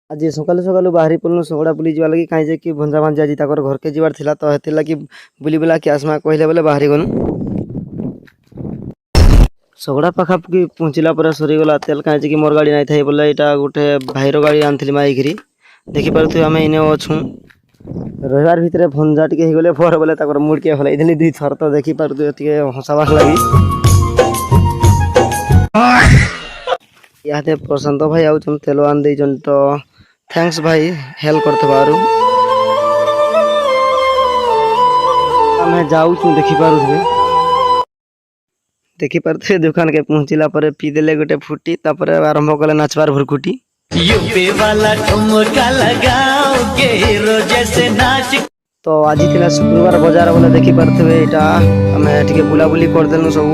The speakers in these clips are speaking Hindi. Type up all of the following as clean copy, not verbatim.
आज सकालू सकालू बाहरी पड़लु सगड़ा बुली जावा लगी कहीं कि भंजा भांजा जी घर के जीवार थिला तो हेतिर लगी बुली बुला के आसमा कहले बोले बाहरी गनु सगड़ा पाखापाखि पहुँचला पर सरीगला तेल कहीं कि मोर गाड़ी नहीं था बोले यहाँ गोटे भाईर गाड़ी आनी माइक देखिपे आम इने अच्छू रविवार भितर भंजा टे गले पर बोले मुड़के हल दुई थर तो देखिपे हसाबार लगी यहाँ प्रशांत भाई आउन तेल आन देचन तो थैंक्स भाई हेल्प करथबारु आमे जाऊँ देखिपे दुकान के पहुँचला पर पी देले गोटे फुटी तापर आरंभ कले नाचबार भुरकुटी यूपी वाला ठुमका लगाओगे हीरो जैसे नाच। तो आज थी शुक्रवार बजार बोले देखिपे यहाँ आम टे बुलाबुली करदेलु सब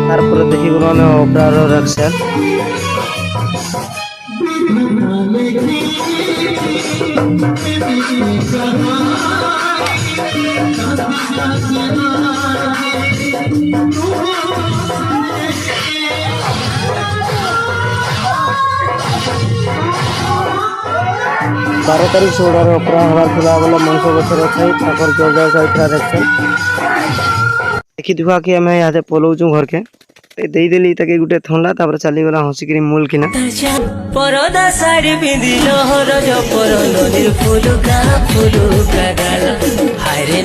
तार देखी गलु आम ओपरार रक्षा बारह तारीख 16 ओपरा हबार था बोले मनुष्य गचर छाई जोरदार चलता देखी दुआ कि आम यहाँ पलाऊँ घर के देदेली ताके गुटे थंडा तापर चलीगला हसिकी मूल किना परदा साड़ी पिंधिल रज पर नदीर फुलुका फुलुका गाला हायरे